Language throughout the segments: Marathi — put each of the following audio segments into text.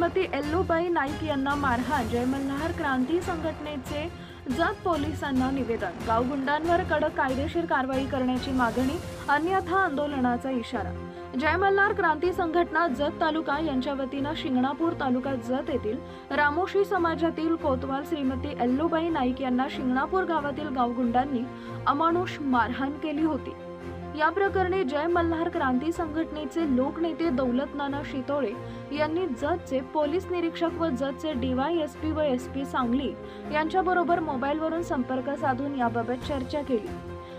श्रीमती एल्लूबाई नाईक यांना मारहाण। जय मल्हार क्रांती संघटनेचे जत पोलिसांना निवेदन। गावगुंडांवर कडक कायदेशीर कारवाई करण्याची मागणी, अन्यथा आंदोलनाचा इशारा। जय मल्हार क्रांती संघटना जत तालुका यांच्या वतीने शिंगणापूर तालुका जत येथील रामोशी समाजातील कोतवाल श्रीमती एल्लूबाई नाईक यांना शिंगणापूर गावातील गावगुंडांनी अमानुष मारहाण केली होती। या प्रकरणी जय मल्हार क्रांती संघटनेचे लोकनेते दौलत नाना शितोळे यांनी जतचे पोलीस निरीक्षक व जतचे डीवायएसपी व एसपी सांगली यांच्याबरोबर मोबाईलवरून संपर्क साधून याबाबत चर्चा केली।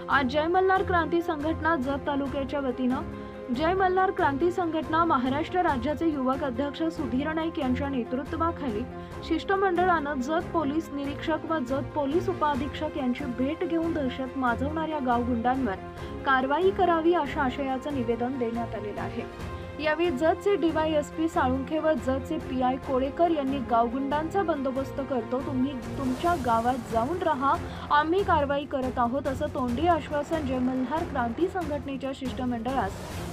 आज जय मल्हार क्रांती संघटना जत तालुक्याच्या वतीने जय मल्हार क्रांती संघटना महाराष्ट्र राज्याचे युवक अध्यक्ष सुधीर नाईक यांच्या नेतृत्वाखाली शिष्टमंडळाने जत पोलीस निरीक्षक व जत पोलीस उपअधीक्षक यांची भेट घेऊन दहशत माजवणाऱ्या गावगुंडांवर कारवाई करावी अशा आशयाचे निवेदन देण्यात आलेले आहे। यावेळी जतचे डीवायएसपी साळुंखे व जतचे पीआय कोळेकर यांनी गावगुंडांचा बंदोबस्त करतो, तुम्ही तुमच्या गावात जाऊन राहा, आम्ही कारवाई करत आहोत असं तोंडी आश्वासन जय मल्हार क्रांती संघटनेच्या शिष्टमंडळास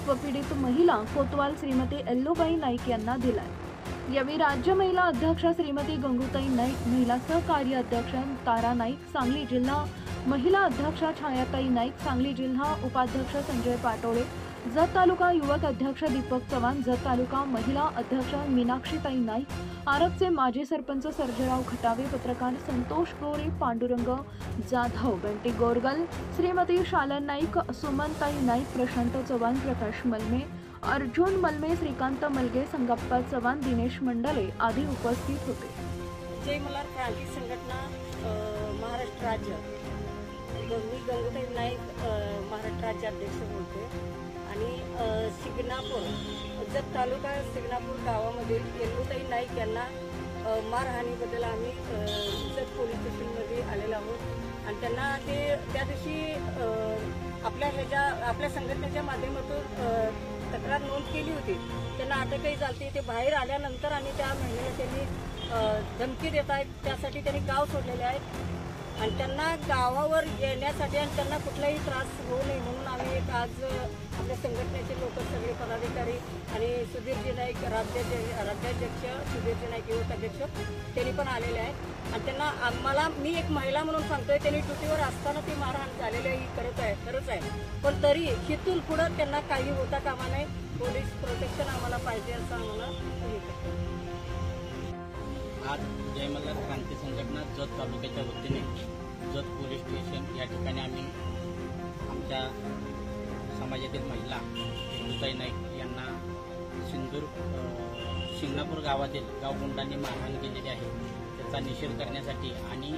व पीडित महिला कोतवाल श्रीमती एल्लूबाई नाईक यांना दिलाय। यावेळी राज्य महिला अध्यक्ष श्रीमती गंगूताई नाईक, महिला सहकार्य अध्यक्ष तारा नाईक सांगली जिल्हा, महिला अध्यक्ष छायाताई नाईक सांगली जिल्हा, उपाध्यक्ष संजय पाटोळे, जत तालुका युवक अध्यक्ष दीपक चव्हाण, जत तालुका महिला अध्यक्ष मीनाक्षीताई नाईक, आरबचे माजी सरपंच सर्जेराव खटावे, पत्रकार संतोष गोरे, पांडुरंग जाधव, बंटी गोरगल, श्रीमती शालन नाईक, सुमनताई नाईक, प्रशांत चव्हाण, प्रकाश मलमे, अर्जुन मलमे, श्रीकांत मलगे, संगप्पा चव्हाण, दिनेश मंडले आदी उपस्थित होते। जय मल्हार क्रांती संघटना महाराष्ट्र राज्य, मी गंगूताई नाईक महाराष्ट्र राज्य अध्यक्ष बोलते आणि शिंगणापूर जत तालुका शिंगणापूर गावामधील एल्लूबाई नाईक यांना मारहाणीबद्दल आम्ही जत पोलीस स्टेशनमध्ये आलेलो आहोत आणि त्यांना ते त्या दिवशी आपल्या संघटनेच्या माध्यमातून तक्रार नोंद केली होती। त्यांना अटकही झाली। ते बाहेर आल्यानंतर आणि त्या महिलेला त्यांनी धमकी देत आहेत, त्यासाठी त्यांनी गाव सोडलेले आहेत आणि त्यांना गावावर येण्यासाठी आणि त्यांना कुठलाही त्रास होऊ नये म्हणून आम्ही आज आपल्या संघटनेचे लोक सगळे पदाधिकारी आणि सुधीरजी नाईक राज्याध्यक्ष सुधीरजी नाईक युवक अध्यक्ष त्यांनी पण आलेले आहेत आणि त्यांना मी एक महिला म्हणून सांगतोय, त्यांनी ड्युटीवर असताना ती मारहाण झालेली खरंच आहे, पण तरी इथून पुढे त्यांना काही होता कामा नये। पोलीस प्रोटेक्शन आम्हाला पाहिजे असं आम्हाला आज जय मल्हार क्रांती संघटना जत तालुक्याच्या वतीने जत पोलीस स्टेशन या ठिकाणी आम्ही आमच्या समाजातील महिला एल्लूबाई नाईक यांना शिंगणापूर गावातील गावगुंडांनी मारहाण केलेली आहे, त्याचा निषेध करण्यासाठी आणि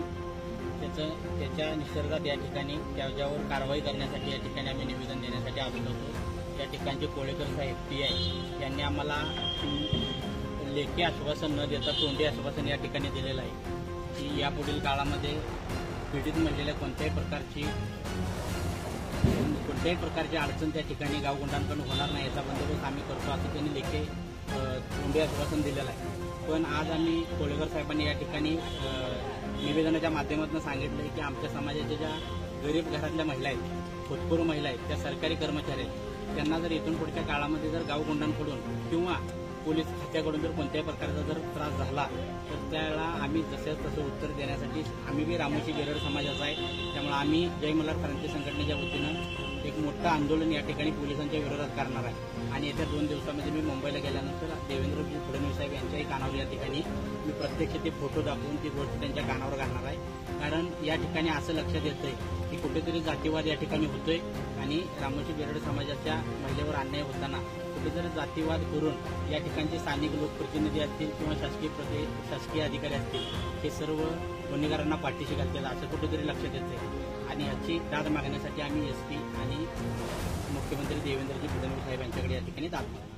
त्याच्या निसर्गात या ठिकाणी त्याच्यावर कारवाई करण्यासाठी या ठिकाणी आम्ही निवेदन देण्यासाठी आलेलो होतो। या ठिकाणचे कोळेकर साहेब पीआय यांनी आम्हाला लेखी आश्वासन न देता तोंडी आश्वासन या ठिकाणी दिलेलं आहे की यापुढील काळामध्ये पीडित महिलेला कोणत्याही प्रकारची अडचण त्या ठिकाणी गावगुंडांकडून होणार नाही याचा बंदोबस्त आम्ही करतो असं त्यांनी लेखी तोंडी आश्वासन दिलेलं आहे। पण आज आम्ही कोळेकर साहेबांनी या ठिकाणी निवेदनाच्या माध्यमातून सांगितलं की आमच्या समाजाच्या ज्या गरीब घरातल्या महिला आहेत, खोतपूर महिला आहेत, त्या सरकारी कर्मचारी आहेत, त्यांना जर इथून पुढच्या काळामध्ये जर गावगुंडांकडून किंवा पोलीस खात्याकडून जर कोणत्याही प्रकारचा जर त्रास झाला तर त्याला आम्ही तसं उत्तर देण्यासाठी आम्ही बी रामोशी बेरड समाजाचा आहे, त्यामुळे आम्ही जय मल्हार क्रांती संघटनेच्या वतीनं एक मोठं आंदोलन या ठिकाणी पोलिसांच्या विरोधात करणार आहे आणि येत्या 2 दिवसामध्ये मी मुंबईला गेल्यानंतर देवेंद्र फडणवीस साहेब यांच्याही कानावर या ठिकाणी मी प्रत्यक्ष ते फोटो दाखवून ती गोष्ट त्यांच्या कानावर घालणार आहे। कारण या ठिकाणी असं लक्षात येतंय की कुठेतरी जातीवाद या ठिकाणी होतोय आणि रामोशी बेरड समाजाच्या महिलेवर अन्याय होताना कुठेतरी जातीवाद करून या ठिकाणचे स्थानिक लोकप्रतिनिधी असतील किंवा शासकीय अधिकारी असतील हे सर्व गुन्हेगारांना पाठीशी घालतील असं कुठेतरी लक्षात येतंय आणि याची दाद मागण्यासाठी आम्ही एसपी आणि मुख्यमंत्री देवेंद्रजी फडणवीस साहेब यांच्याकडे या ठिकाणी दाद मागतो।